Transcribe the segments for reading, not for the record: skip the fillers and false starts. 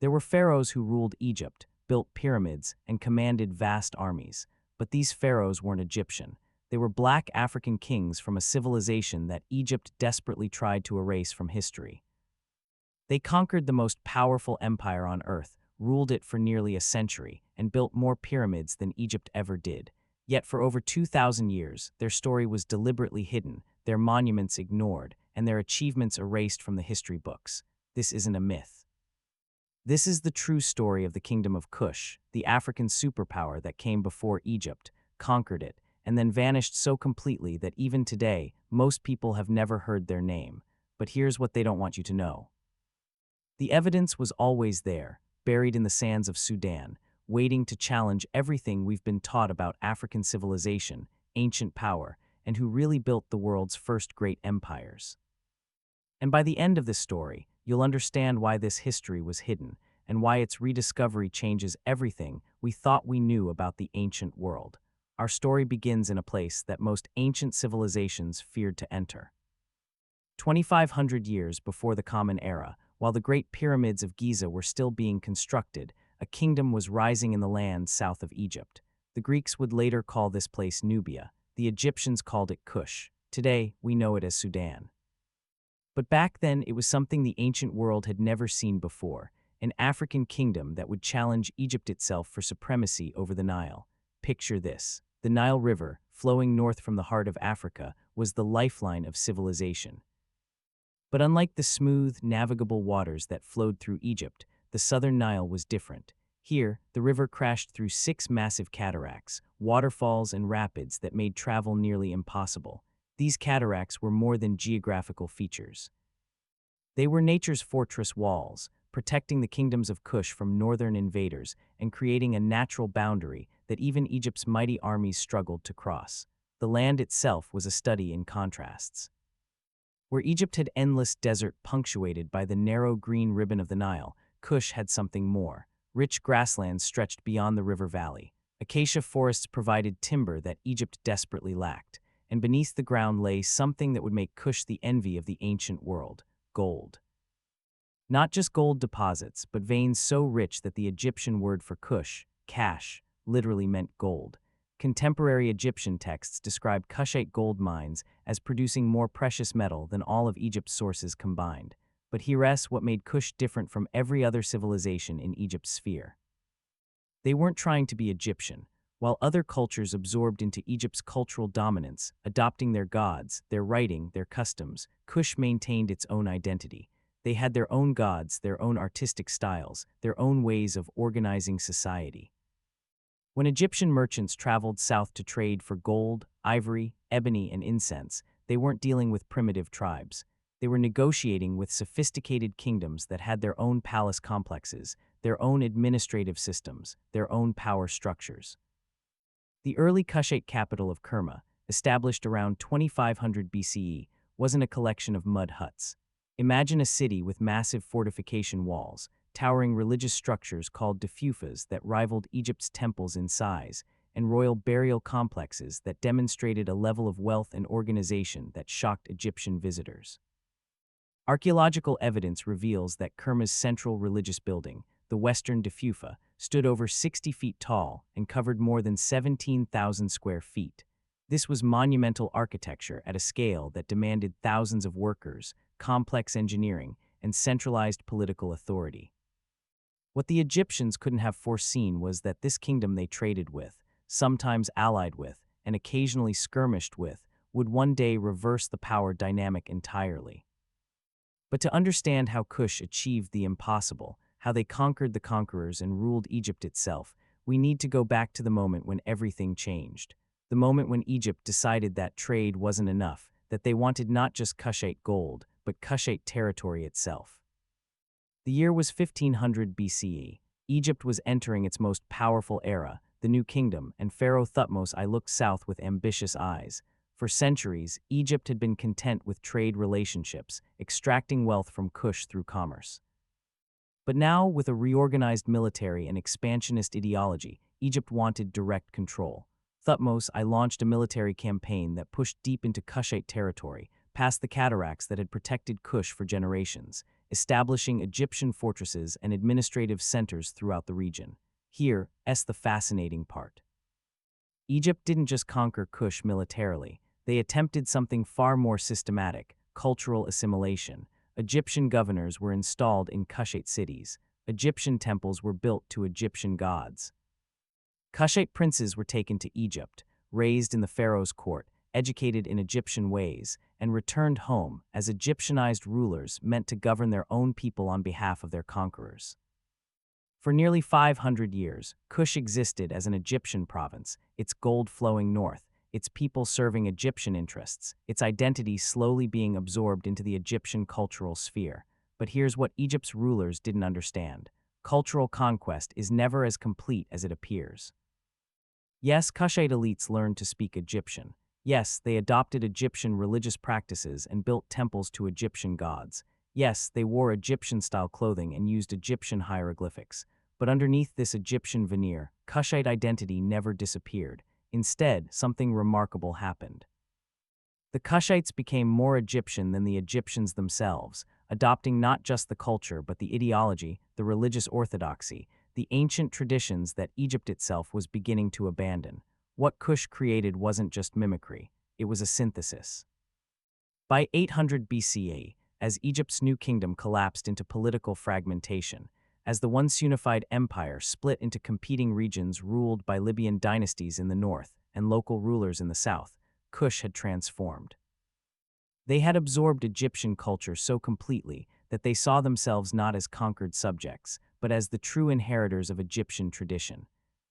There were pharaohs who ruled Egypt, built pyramids, and commanded vast armies. But these pharaohs weren't Egyptian. They were black African kings from a civilization that Egypt desperately tried to erase from history. They conquered the most powerful empire on earth, ruled it for nearly a century, and built more pyramids than Egypt ever did. Yet for over 2,000 years, their story was deliberately hidden, their monuments ignored, and their achievements erased from the history books. This isn't a myth. This is the true story of the Kingdom of Kush, the African superpower that came before Egypt, conquered it, and then vanished so completely that even today, most people have never heard their name. But here's what they don't want you to know. The evidence was always there, buried in the sands of Sudan, waiting to challenge everything we've been taught about African civilization, ancient power, and who really built the world's first great empires. And by the end of this story, you'll understand why this history was hidden, and why its rediscovery changes everything we thought we knew about the ancient world. Our story begins in a place that most ancient civilizations feared to enter. 2,500 years before the Common Era, while the Great Pyramids of Giza were still being constructed, a kingdom was rising in the land south of Egypt. The Greeks would later call this place Nubia. The Egyptians called it Kush. Today, we know it as Sudan. But back then, it was something the ancient world had never seen before, an African kingdom that would challenge Egypt itself for supremacy over the Nile. Picture this. The Nile River, flowing north from the heart of Africa, was the lifeline of civilization. But unlike the smooth, navigable waters that flowed through Egypt, the southern Nile was different. Here, the river crashed through 6 massive cataracts, waterfalls and rapids that made travel nearly impossible. These cataracts were more than geographical features. They were nature's fortress walls, protecting the kingdoms of Kush from northern invaders and creating a natural boundary that even Egypt's mighty armies struggled to cross. The land itself was a study in contrasts. Where Egypt had endless desert punctuated by the narrow green ribbon of the Nile, Kush had something more. Rich grasslands stretched beyond the river valley. Acacia forests provided timber that Egypt desperately lacked, and beneath the ground lay something that would make Kush the envy of the ancient world: gold. Not just gold deposits, but veins so rich that the Egyptian word for Kush, cash, literally meant gold. Contemporary Egyptian texts describe Kushite gold mines as producing more precious metal than all of Egypt's sources combined. But here's what made Kush different from every other civilization in Egypt's sphere. They weren't trying to be Egyptian. While other cultures absorbed into Egypt's cultural dominance, adopting their gods, their writing, their customs, Kush maintained its own identity. They had their own gods, their own artistic styles, their own ways of organizing society. When Egyptian merchants traveled south to trade for gold, ivory, ebony, and incense, they weren't dealing with primitive tribes. They were negotiating with sophisticated kingdoms that had their own palace complexes, their own administrative systems, their own power structures. The early Kushite capital of Kerma, established around 2500 BCE, wasn't a collection of mud huts. Imagine a city with massive fortification walls, towering religious structures called defufas that rivaled Egypt's temples in size, and royal burial complexes that demonstrated a level of wealth and organization that shocked Egyptian visitors. Archaeological evidence reveals that Kerma's central religious building, the Western Defufa, stood over 60 feet tall and covered more than 17,000 square feet. This was monumental architecture at a scale that demanded thousands of workers, complex engineering, and centralized political authority. What the Egyptians couldn't have foreseen was that this kingdom they traded with, sometimes allied with, and occasionally skirmished with, would one day reverse the power dynamic entirely. But to understand how Kush achieved the impossible, how they conquered the conquerors and ruled Egypt itself, we need to go back to the moment when everything changed. The moment when Egypt decided that trade wasn't enough, that they wanted not just Kushite gold, but Kushite territory itself. The year was 1500 BCE. Egypt was entering its most powerful era, the New Kingdom, and Pharaoh Thutmose I looked south with ambitious eyes. For centuries, Egypt had been content with trade relationships, extracting wealth from Kush through commerce. But now, with a reorganized military and expansionist ideology, Egypt wanted direct control. Thutmose I launched a military campaign that pushed deep into Kushite territory, past the cataracts that had protected Kush for generations, establishing Egyptian fortresses and administrative centers throughout the region. Here's the fascinating part. Egypt didn't just conquer Kush militarily, they attempted something far more systematic: cultural assimilation. Egyptian governors were installed in Kushite cities. Egyptian temples were built to Egyptian gods. Kushite princes were taken to Egypt, raised in the pharaoh's court, educated in Egyptian ways, and returned home as Egyptianized rulers meant to govern their own people on behalf of their conquerors. For nearly 500 years, Kush existed as an Egyptian province, its gold flowing north, its people serving Egyptian interests, its identity slowly being absorbed into the Egyptian cultural sphere. But here's what Egypt's rulers didn't understand: cultural conquest is never as complete as it appears. Yes, Kushite elites learned to speak Egyptian. Yes, they adopted Egyptian religious practices and built temples to Egyptian gods. Yes, they wore Egyptian-style clothing and used Egyptian hieroglyphics. But underneath this Egyptian veneer, Kushite identity never disappeared. Instead, something remarkable happened. The Kushites became more Egyptian than the Egyptians themselves, adopting not just the culture but the ideology, the religious orthodoxy, the ancient traditions that Egypt itself was beginning to abandon. What Kush created wasn't just mimicry, it was a synthesis. By 800 BCE, as Egypt's new kingdom collapsed into political fragmentation, as the once unified empire split into competing regions ruled by Libyan dynasties in the north and local rulers in the south, Kush had transformed. They had absorbed Egyptian culture so completely that they saw themselves not as conquered subjects, but as the true inheritors of Egyptian tradition.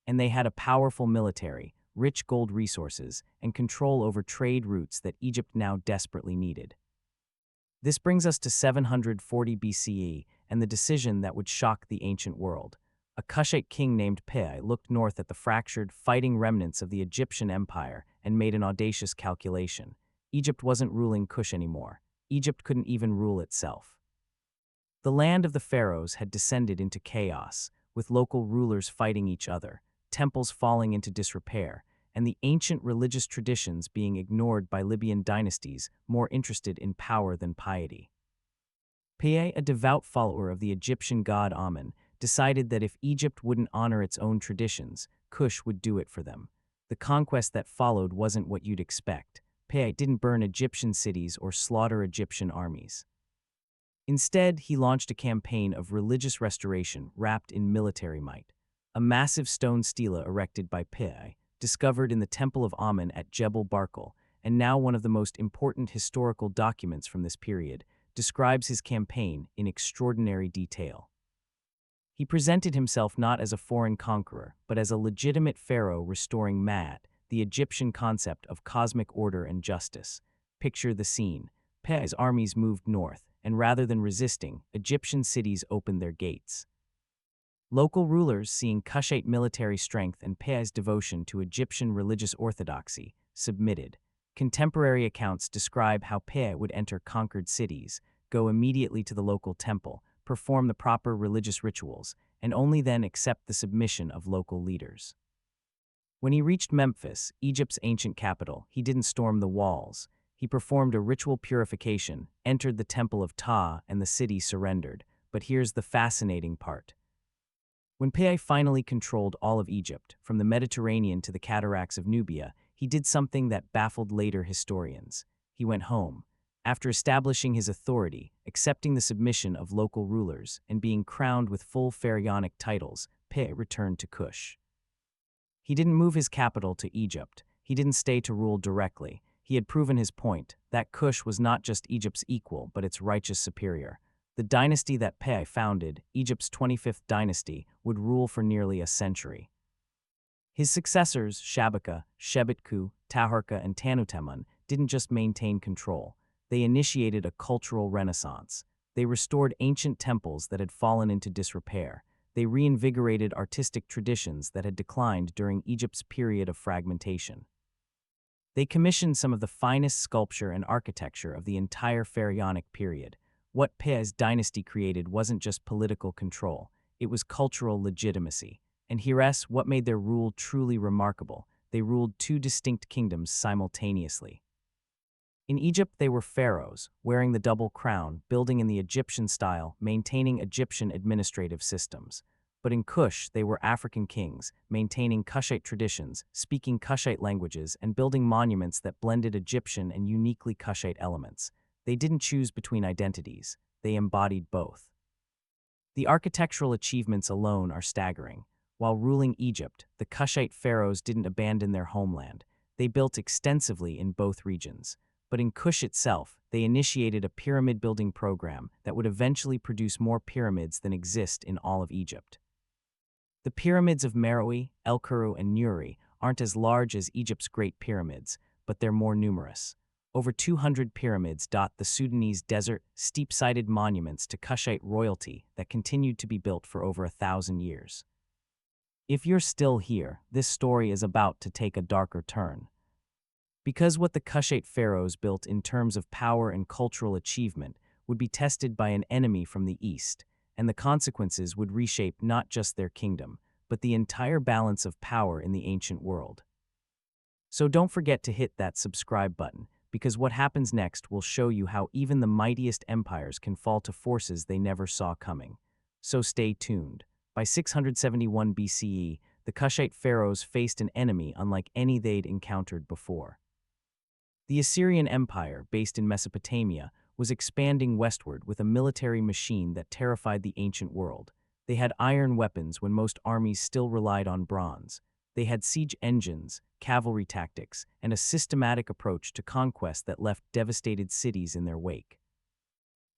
And they had a powerful military, rich gold resources, and control over trade routes that Egypt now desperately needed. This brings us to 740 BCE and the decision that would shock the ancient world. A Kushite king named Piye looked north at the fractured, fighting remnants of the Egyptian empire and made an audacious calculation. Egypt wasn't ruling Kush anymore. Egypt couldn't even rule itself. The land of the pharaohs had descended into chaos, with local rulers fighting each other, temples falling into disrepair, and the ancient religious traditions being ignored by Libyan dynasties more interested in power than piety. Piye, a devout follower of the Egyptian god Amun, decided that if Egypt wouldn't honor its own traditions, Kush would do it for them. The conquest that followed wasn't what you'd expect. Piye didn't burn Egyptian cities or slaughter Egyptian armies. Instead, he launched a campaign of religious restoration wrapped in military might. A massive stone stela erected by Piye, discovered in the Temple of Amun at Jebel Barkal, and now one of the most important historical documents from this period, describes his campaign in extraordinary detail. He presented himself not as a foreign conqueror, but as a legitimate pharaoh restoring Ma'at, the Egyptian concept of cosmic order and justice. Picture the scene. Piye's armies moved north, and rather than resisting, Egyptian cities opened their gates. Local rulers, seeing Kushite military strength and Piye's devotion to Egyptian religious orthodoxy, submitted. Contemporary accounts describe how Piye would enter conquered cities, go immediately to the local temple, perform the proper religious rituals, and only then accept the submission of local leaders. When he reached Memphis, Egypt's ancient capital, he didn't storm the walls. He performed a ritual purification, entered the temple of Ptah, and the city surrendered. But here's the fascinating part. When Piye finally controlled all of Egypt, from the Mediterranean to the cataracts of Nubia, he did something that baffled later historians. He went home. After establishing his authority, accepting the submission of local rulers, and being crowned with full pharaonic titles, Piye returned to Kush. He didn't move his capital to Egypt. He didn't stay to rule directly. He had proven his point, that Kush was not just Egypt's equal, but its righteous superior. The dynasty that Piye founded, Egypt's 25th dynasty, would rule for nearly a century. His successors, Shabaka, Shebitku, Taharqa, and Tanutemun, didn't just maintain control. They initiated a cultural renaissance. They restored ancient temples that had fallen into disrepair. They reinvigorated artistic traditions that had declined during Egypt's period of fragmentation. They commissioned some of the finest sculpture and architecture of the entire pharaonic period. What Piye's dynasty created wasn't just political control, it was cultural legitimacy. And here's what made their rule truly remarkable: they ruled two distinct kingdoms simultaneously. In Egypt, they were pharaohs, wearing the double crown, building in the Egyptian style, maintaining Egyptian administrative systems. But in Kush, they were African kings, maintaining Kushite traditions, speaking Kushite languages, and building monuments that blended Egyptian and uniquely Kushite elements. They didn't choose between identities, they embodied both. The architectural achievements alone are staggering. While ruling Egypt, the Kushite pharaohs didn't abandon their homeland. They built extensively in both regions. But in Kush itself, they initiated a pyramid-building program that would eventually produce more pyramids than exist in all of Egypt. The pyramids of Meroe, El-Kuru, and Nuri aren't as large as Egypt's Great Pyramids, but they're more numerous. Over 200 pyramids dot the Sudanese desert, steep-sided monuments to Kushite royalty that continued to be built for over 1,000 years. If you're still here, this story is about to take a darker turn. Because what the Kushite pharaohs built in terms of power and cultural achievement would be tested by an enemy from the east, and the consequences would reshape not just their kingdom, but the entire balance of power in the ancient world. So don't forget to hit that subscribe button, because what happens next will show you how even the mightiest empires can fall to forces they never saw coming. So stay tuned. By 671 BCE, the Kushite pharaohs faced an enemy unlike any they'd encountered before. The Assyrian Empire, based in Mesopotamia, was expanding westward with a military machine that terrified the ancient world. They had iron weapons when most armies still relied on bronze. They had siege engines, cavalry tactics, and a systematic approach to conquest that left devastated cities in their wake.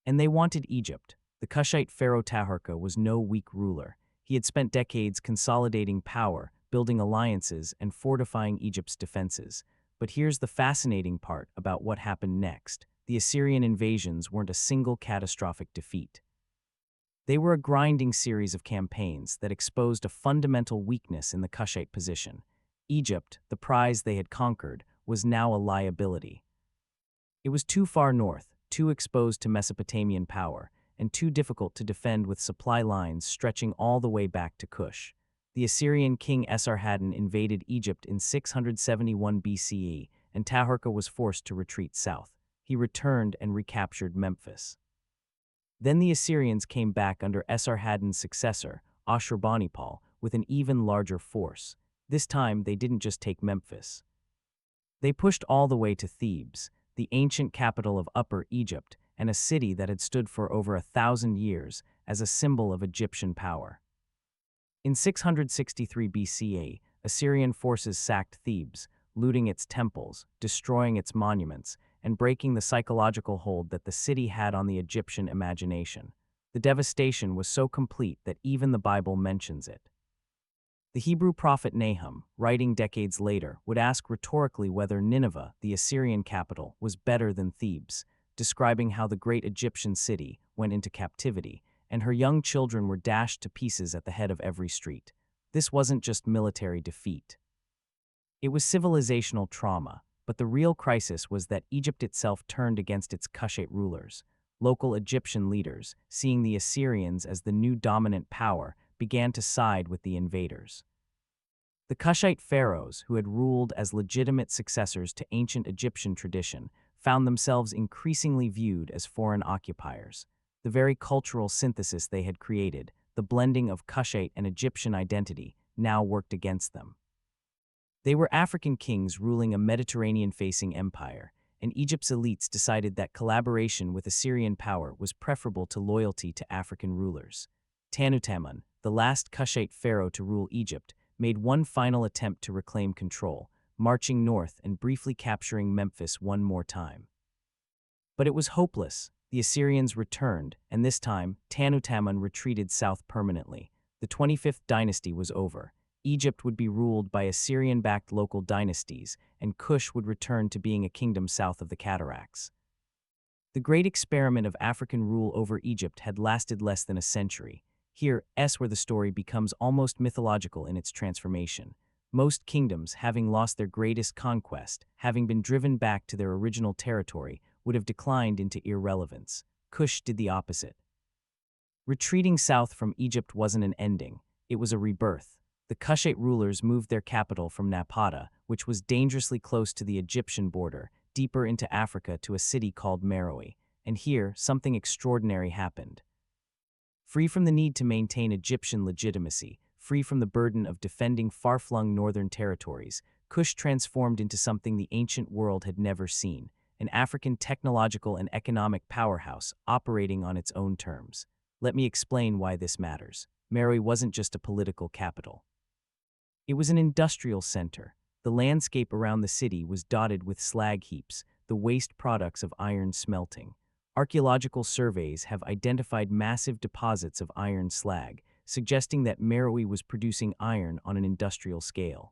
And they wanted Egypt. The Kushite pharaoh Taharqa was no weak ruler. He had spent decades consolidating power, building alliances, and fortifying Egypt's defenses. But here's the fascinating part about what happened next. The Assyrian invasions weren't a single catastrophic defeat. They were a grinding series of campaigns that exposed a fundamental weakness in the Kushite position. Egypt, the prize they had conquered, was now a liability. It was too far north, too exposed to Mesopotamian power, and too difficult to defend with supply lines stretching all the way back to Kush. The Assyrian king Esarhaddon invaded Egypt in 671 BCE, and Taharqa was forced to retreat south. He returned and recaptured Memphis. Then the Assyrians came back under Esarhaddon's successor, Ashurbanipal, with an even larger force. This time, they didn't just take Memphis. They pushed all the way to Thebes, the ancient capital of Upper Egypt, and a city that had stood for over 1,000 years as a symbol of Egyptian power. In 663 BCE, Assyrian forces sacked Thebes, looting its temples, destroying its monuments, and breaking the psychological hold that the city had on the Egyptian imagination. The devastation was so complete that even the Bible mentions it. The Hebrew prophet Nahum, writing decades later, would ask rhetorically whether Nineveh, the Assyrian capital, was better than Thebes, describing how the great Egyptian city went into captivity, and her young children were dashed to pieces at the head of every street. This wasn't just military defeat. It was civilizational trauma, but the real crisis was that Egypt itself turned against its Kushite rulers. Local Egyptian leaders, seeing the Assyrians as the new dominant power, began to side with the invaders. The Kushite pharaohs, who had ruled as legitimate successors to ancient Egyptian tradition, found themselves increasingly viewed as foreign occupiers. The very cultural synthesis they had created, the blending of Kushite and Egyptian identity, now worked against them. They were African kings ruling a Mediterranean-facing empire, and Egypt's elites decided that collaboration with Assyrian power was preferable to loyalty to African rulers. Tutankhamun, the last Kushite pharaoh to rule Egypt, made one final attempt to reclaim control, marching north and briefly capturing Memphis one more time. But it was hopeless. The Assyrians returned, and this time, Tutankhamun retreated south permanently. The 25th dynasty was over. Egypt would be ruled by Assyrian-backed local dynasties, and Kush would return to being a kingdom south of the cataracts. The great experiment of African rule over Egypt had lasted less than a century. Here's where the story becomes almost mythological in its transformation. Most kingdoms, having lost their greatest conquest, having been driven back to their original territory, would have declined into irrelevance. Kush did the opposite. Retreating south from Egypt wasn't an ending, it was a rebirth. The Kushite rulers moved their capital from Napata, which was dangerously close to the Egyptian border, deeper into Africa to a city called Meroe, and here something extraordinary happened. Free from the need to maintain Egyptian legitimacy, free from the burden of defending far-flung northern territories, Kush transformed into something the ancient world had never seen, an African technological and economic powerhouse operating on its own terms. Let me explain why this matters. Meroe wasn't just a political capital. It was an industrial center. The landscape around the city was dotted with slag heaps, the waste products of iron smelting. Archaeological surveys have identified massive deposits of iron slag, suggesting that Meroe was producing iron on an industrial scale.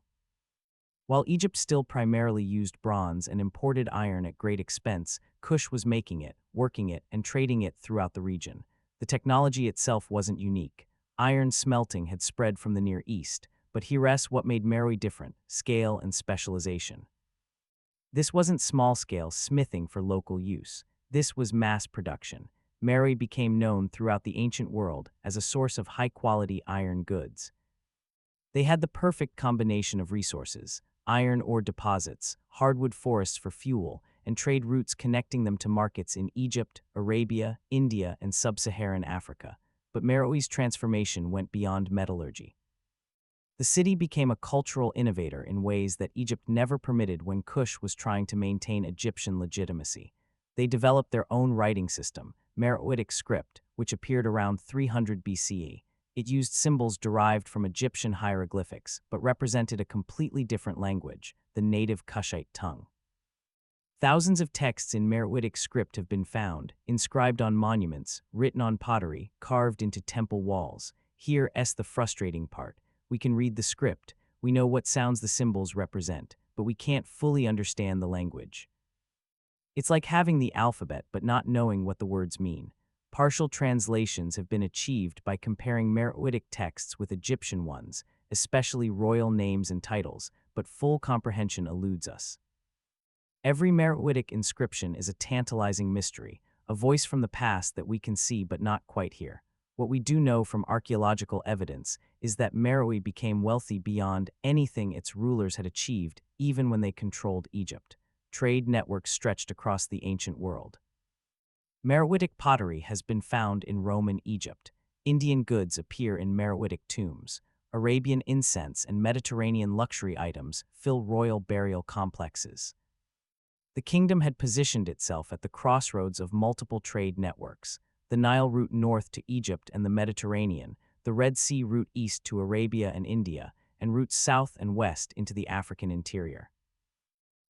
While Egypt still primarily used bronze and imported iron at great expense, Kush was making it, working it, and trading it throughout the region. The technology itself wasn't unique. Iron smelting had spread from the Near East, but here's what made Meroe different: scale and specialization. This wasn't small-scale smithing for local use. This was mass production. Meroe became known throughout the ancient world as a source of high-quality iron goods. They had the perfect combination of resources: iron ore deposits, hardwood forests for fuel, and trade routes connecting them to markets in Egypt, Arabia, India, and sub-Saharan Africa. But Meroe's transformation went beyond metallurgy. The city became a cultural innovator in ways that Egypt never permitted when Kush was trying to maintain Egyptian legitimacy. They developed their own writing system, Meroitic script, which appeared around 300 BCE. It used symbols derived from Egyptian hieroglyphics, but represented a completely different language, the native Kushite tongue. Thousands of texts in Meroitic script have been found, inscribed on monuments, written on pottery, carved into temple walls. Here's the frustrating part. We can read the script, we know what sounds the symbols represent, but we can't fully understand the language. It's like having the alphabet but not knowing what the words mean. Partial translations have been achieved by comparing Meroitic texts with Egyptian ones, especially royal names and titles, but full comprehension eludes us. Every Meroitic inscription is a tantalizing mystery, a voice from the past that we can see but not quite hear. What we do know from archaeological evidence is that Meroe became wealthy beyond anything its rulers had achieved, even when they controlled Egypt. Trade networks stretched across the ancient world. Meroitic pottery has been found in Roman Egypt. Indian goods appear in Meroitic tombs. Arabian incense and Mediterranean luxury items fill royal burial complexes. The kingdom had positioned itself at the crossroads of multiple trade networks: the Nile route north to Egypt and the Mediterranean, the Red Sea route east to Arabia and India, and routes south and west into the African interior.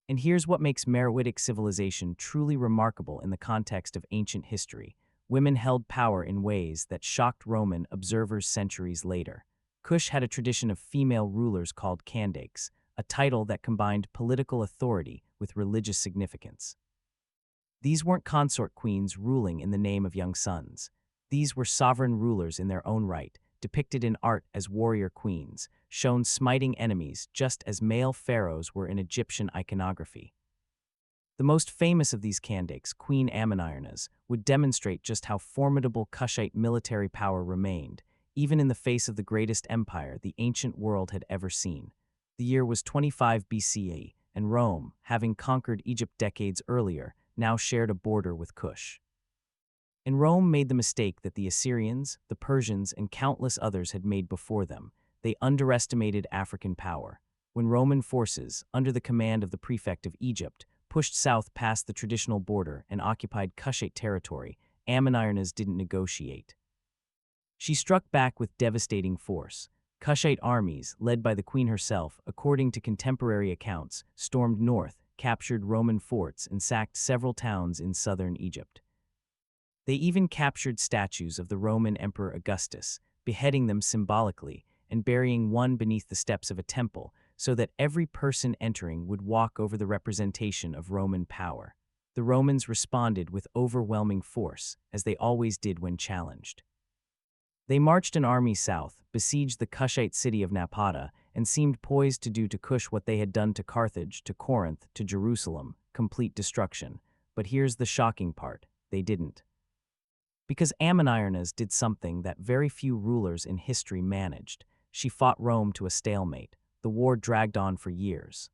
And here's what makes Meroitic civilization truly remarkable in the context of ancient history. Women held power in ways that shocked Roman observers centuries later. Kush had a tradition of female rulers called Kandakes, a title that combined political authority with religious significance. These weren't consort queens ruling in the name of young sons. These were sovereign rulers in their own right, depicted in art as warrior queens, shown smiting enemies just as male pharaohs were in Egyptian iconography. The most famous of these Kandakes, Queen Ammonirnas, would demonstrate just how formidable Kushite military power remained, even in the face of the greatest empire the ancient world had ever seen. The year was 25 BCE, and Rome, having conquered Egypt decades earlier, now shared a border with Kush. And Rome made the mistake that the Assyrians, the Persians, and countless others had made before them. They underestimated African power. When Roman forces, under the command of the prefect of Egypt, pushed south past the traditional border and occupied Kushite territory, Ammonirnas didn't negotiate. She struck back with devastating force. Kushite armies, led by the queen herself, according to contemporary accounts, stormed north, captured Roman forts, and sacked several towns in southern Egypt. They even captured statues of the Roman Emperor Augustus, beheading them symbolically and burying one beneath the steps of a temple so that every person entering would walk over the representation of Roman power. The Romans responded with overwhelming force, as they always did when challenged. They marched an army south, besieged the Kushite city of Napata, and seemed poised to do to Kush what they had done to Carthage, to Corinth, to Jerusalem, complete destruction. But here's the shocking part: they didn't. Because Ammonirnas did something that very few rulers in history managed. She fought Rome to a stalemate. The war dragged on for years.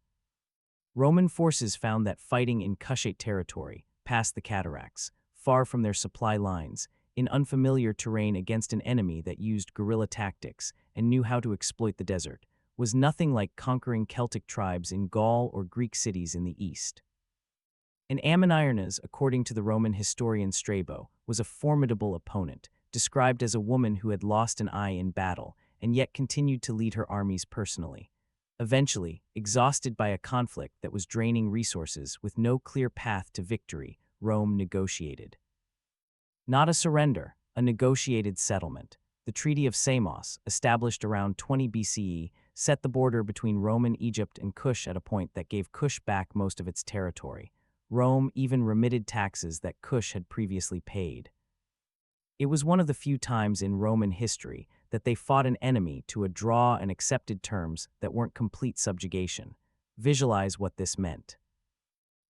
Roman forces found that fighting in Kushite territory, past the cataracts, far from their supply lines, in unfamiliar terrain against an enemy that used guerrilla tactics and knew how to exploit the desert, was nothing like conquering Celtic tribes in Gaul or Greek cities in the east. And Ammoniernas, according to the Roman historian Strabo, was a formidable opponent, described as a woman who had lost an eye in battle and yet continued to lead her armies personally. Eventually, exhausted by a conflict that was draining resources with no clear path to victory, Rome negotiated. Not a surrender, a negotiated settlement. The Treaty of Samos, established around 20 BCE, set the border between Roman Egypt and Kush at a point that gave Kush back most of its territory. Rome even remitted taxes that Kush had previously paid. It was one of the few times in Roman history that they fought an enemy to a draw and accepted terms that weren't complete subjugation. Visualize what this meant.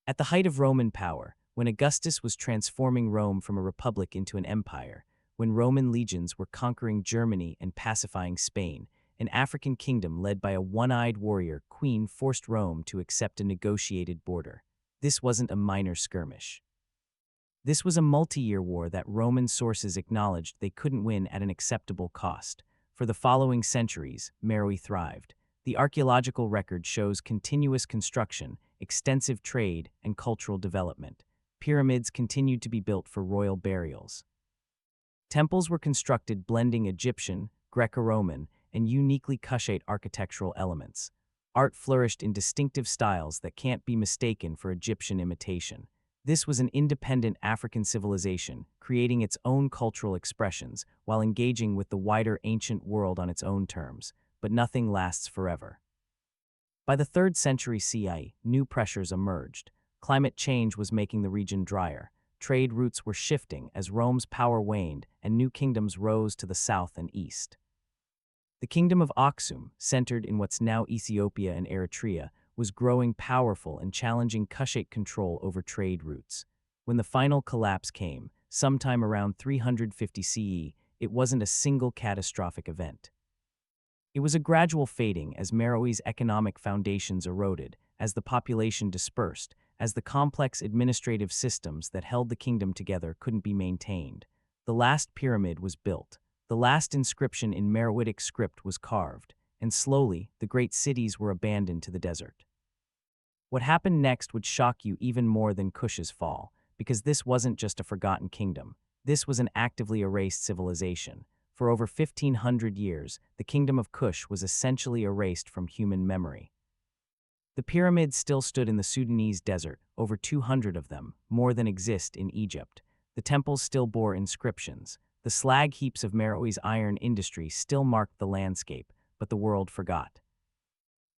At the height of Roman power, when Augustus was transforming Rome from a republic into an empire, when Roman legions were conquering Germany and pacifying Spain, an African kingdom led by a one-eyed warrior queen forced Rome to accept a negotiated border. This wasn't a minor skirmish. This was a multi-year war that Roman sources acknowledged they couldn't win at an acceptable cost. For the following centuries, Meroe thrived. The archaeological record shows continuous construction, extensive trade, and cultural development. Pyramids continued to be built for royal burials. Temples were constructed blending Egyptian, Greco-Roman, and uniquely Kushite architectural elements. Art flourished in distinctive styles that can't be mistaken for Egyptian imitation. This was an independent African civilization, creating its own cultural expressions while engaging with the wider ancient world on its own terms, but nothing lasts forever. By the 3rd century CE, new pressures emerged. Climate change was making the region drier. Trade routes were shifting as Rome's power waned and new kingdoms rose to the south and east. The Kingdom of Aksum, centered in what's now Ethiopia and Eritrea, was growing powerful and challenging Kushite control over trade routes. When the final collapse came, sometime around 350 CE, it wasn't a single catastrophic event. It was a gradual fading as Meroe's economic foundations eroded, as the population dispersed, as the complex administrative systems that held the kingdom together couldn't be maintained. The last pyramid was built. The last inscription in Meroitic script was carved, and slowly, the great cities were abandoned to the desert. What happened next would shock you even more than Kush's fall, because this wasn't just a forgotten kingdom. This was an actively erased civilization. For over 1,500 years, the Kingdom of Kush was essentially erased from human memory. The pyramids still stood in the Sudanese desert, over 200 of them, more than exist in Egypt. The temples still bore inscriptions. The slag heaps of Meroe's iron industry still marked the landscape, but the world forgot.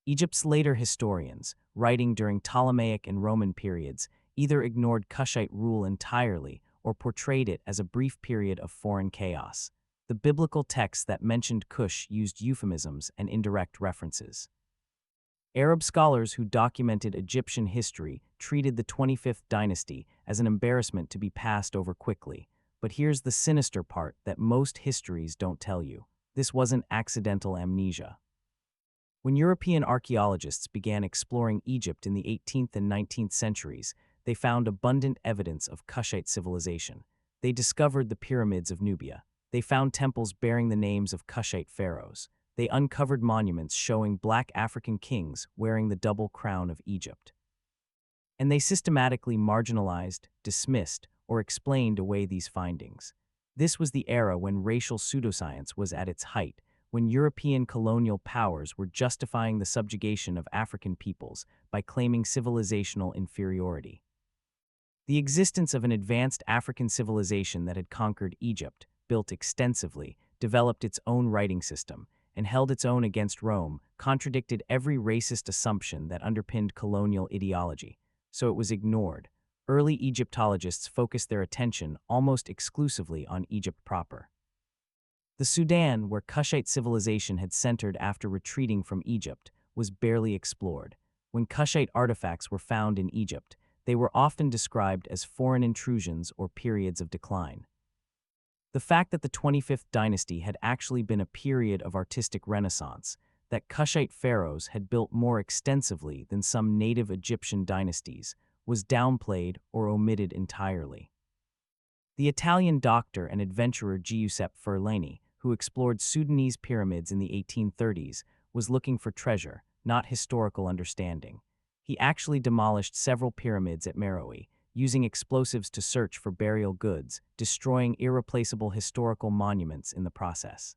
Egypt's later historians, writing during Ptolemaic and Roman periods, either ignored Kushite rule entirely or portrayed it as a brief period of foreign chaos. The biblical texts that mentioned Kush used euphemisms and indirect references. Arab scholars who documented Egyptian history treated the 25th dynasty as an embarrassment to be passed over quickly. But here's the sinister part that most histories don't tell you. This wasn't accidental amnesia. When European archaeologists began exploring Egypt in the 18th and 19th centuries, they found abundant evidence of Kushite civilization. They discovered the pyramids of Nubia. They found temples bearing the names of Kushite pharaohs. They uncovered monuments showing black African kings wearing the double crown of Egypt. And they systematically marginalized, dismissed, or explained away these findings. This was the era when racial pseudoscience was at its height, when European colonial powers were justifying the subjugation of African peoples by claiming civilizational inferiority. The existence of an advanced African civilization that had conquered Egypt, built extensively, developed its own writing system, and held its own against Rome contradicted every racist assumption that underpinned colonial ideology, so it was ignored. Early Egyptologists focused their attention almost exclusively on Egypt proper. The Sudan, where Kushite civilization had centered after retreating from Egypt, was barely explored. When Kushite artifacts were found in Egypt, they were often described as foreign intrusions or periods of decline. The fact that the 25th dynasty had actually been a period of artistic renaissance, that Kushite pharaohs had built more extensively than some native Egyptian dynasties was downplayed or omitted entirely. The Italian doctor and adventurer Giuseppe Ferlani, who explored Sudanese pyramids in the 1830s, was looking for treasure, not historical understanding. He actually demolished several pyramids at Meroe, using explosives to search for burial goods, destroying irreplaceable historical monuments in the process.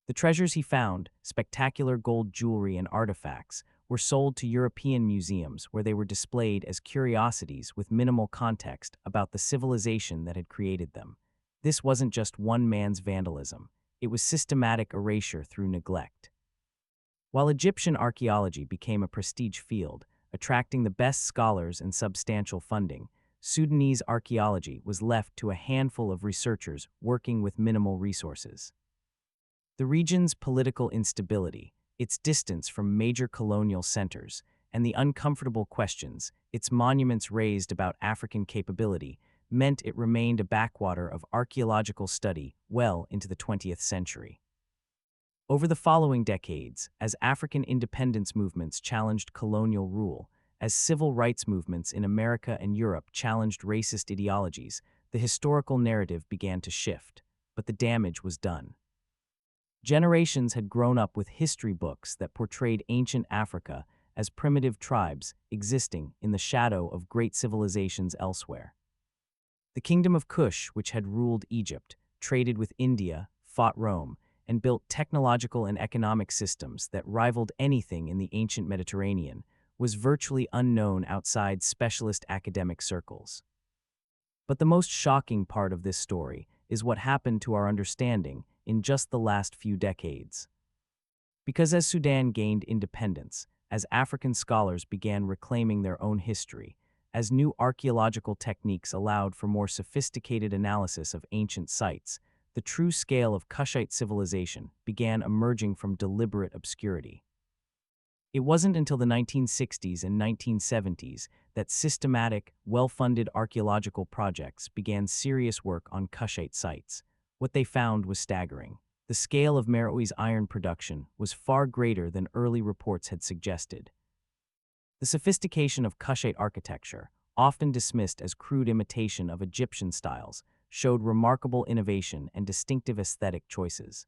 The treasures he found, spectacular gold jewelry and artifacts, were sold to European museums where they were displayed as curiosities with minimal context about the civilization that had created them. This wasn't just one man's vandalism, it was systematic erasure through neglect. While Egyptian archaeology became a prestige field, attracting the best scholars and substantial funding, Sudanese archaeology was left to a handful of researchers working with minimal resources. The region's political instability, its distance from major colonial centers, and the uncomfortable questions its monuments raised about African capability meant it remained a backwater of archaeological study well into the 20th century. Over the following decades, as African independence movements challenged colonial rule, as civil rights movements in America and Europe challenged racist ideologies, the historical narrative began to shift, but the damage was done. Generations had grown up with history books that portrayed ancient Africa as primitive tribes existing in the shadow of great civilizations elsewhere. The Kingdom of Kush, which had ruled Egypt, traded with India, fought Rome, and built technological and economic systems that rivaled anything in the ancient Mediterranean, was virtually unknown outside specialist academic circles. But the most shocking part of this story is what happened to our understanding in just the last few decades. Because as Sudan gained independence, as African scholars began reclaiming their own history, as new archaeological techniques allowed for more sophisticated analysis of ancient sites, the true scale of Kushite civilization began emerging from deliberate obscurity. It wasn't until the 1960s and 1970s that systematic, well-funded archaeological projects began serious work on Kushite sites. What they found was staggering. The scale of Meroe's iron production was far greater than early reports had suggested. The sophistication of Kushite architecture, often dismissed as crude imitation of Egyptian styles, showed remarkable innovation and distinctive aesthetic choices.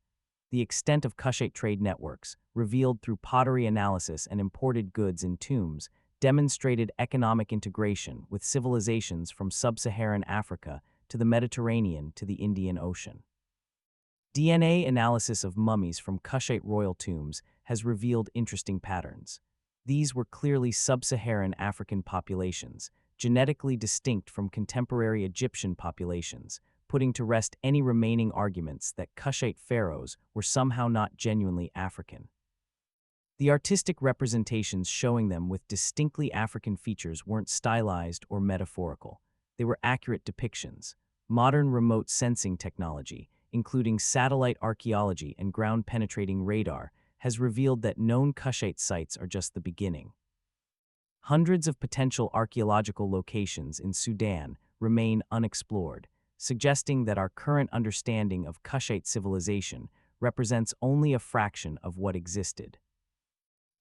The extent of Kushite trade networks, revealed through pottery analysis and imported goods in tombs, demonstrated economic integration with civilizations from sub-Saharan Africa to the Mediterranean to the Indian Ocean. DNA analysis of mummies from Kushite royal tombs has revealed interesting patterns. These were clearly sub-Saharan African populations, genetically distinct from contemporary Egyptian populations, putting to rest any remaining arguments that Kushite pharaohs were somehow not genuinely African. The artistic representations showing them with distinctly African features weren't stylized or metaphorical. They were accurate depictions. Modern remote sensing technology, including satellite archaeology and ground-penetrating radar, has revealed that known Kushite sites are just the beginning. Hundreds of potential archaeological locations in Sudan remain unexplored, suggesting that our current understanding of Kushite civilization represents only a fraction of what existed.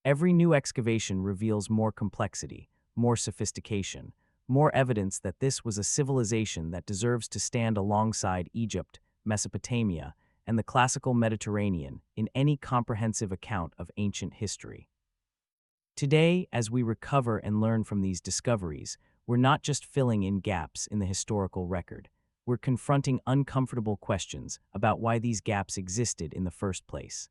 Every new excavation reveals more complexity, more sophistication, more evidence that this was a civilization that deserves to stand alongside Egypt, Mesopotamia, and the classical Mediterranean in any comprehensive account of ancient history. Today, as we recover and learn from these discoveries, we're not just filling in gaps in the historical record. We're confronting uncomfortable questions about why these gaps existed in the first place.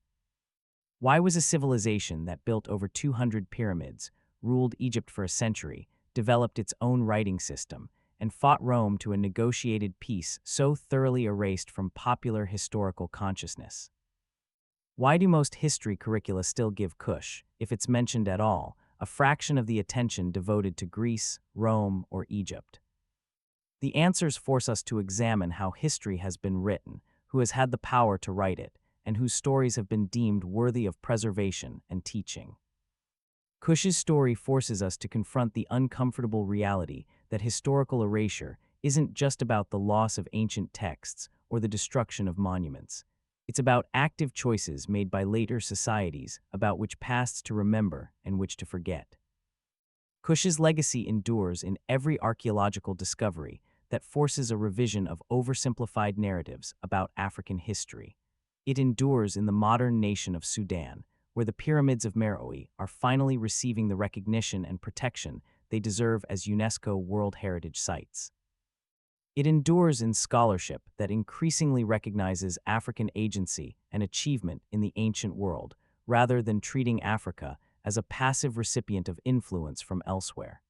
Why was a civilization that built over 200 pyramids, ruled Egypt for a century, developed its own writing system, and fought Rome to a negotiated peace so thoroughly erased from popular historical consciousness? Why do most history curricula still give Kush, if it's mentioned at all, a fraction of the attention devoted to Greece, Rome, or Egypt? The answers force us to examine how history has been written, who has had the power to write it, and whose stories have been deemed worthy of preservation and teaching. Kush's story forces us to confront the uncomfortable reality that historical erasure isn't just about the loss of ancient texts or the destruction of monuments. It's about active choices made by later societies about which pasts to remember and which to forget. Kush's legacy endures in every archaeological discovery that forces a revision of oversimplified narratives about African history. It endures in the modern nation of Sudan, where the pyramids of Meroe are finally receiving the recognition and protection they deserve as UNESCO World Heritage Sites. It endures in scholarship that increasingly recognizes African agency and achievement in the ancient world, rather than treating Africa as a passive recipient of influence from elsewhere.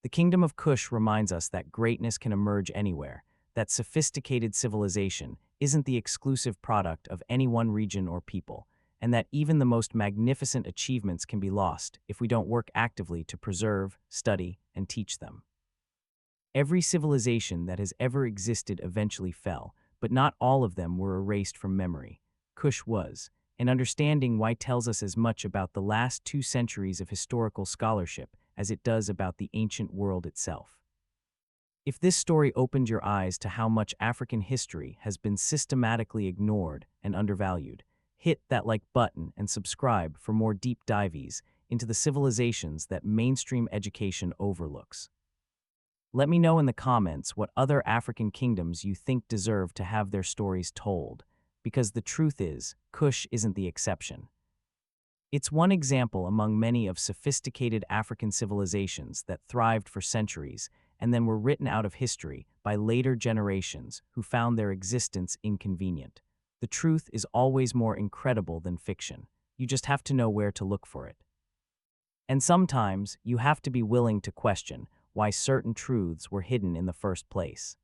The Kingdom of Kush reminds us that greatness can emerge anywhere, that sophisticated civilization isn't the exclusive product of any one region or people, and that even the most magnificent achievements can be lost if we don't work actively to preserve, study, and teach them. Every civilization that has ever existed eventually fell, but not all of them were erased from memory. Kush was, and understanding why tells us as much about the last 2 centuries of historical scholarship as it does about the ancient world itself. If this story opened your eyes to how much African history has been systematically ignored and undervalued, hit that like button and subscribe for more deep dives into the civilizations that mainstream education overlooks. Let me know in the comments what other African kingdoms you think deserve to have their stories told, because the truth is, Kush isn't the exception. It's one example among many of sophisticated African civilizations that thrived for centuries and then were written out of history by later generations who found their existence inconvenient. The truth is always more incredible than fiction. You just have to know where to look for it. And sometimes, you have to be willing to question why certain truths were hidden in the first place.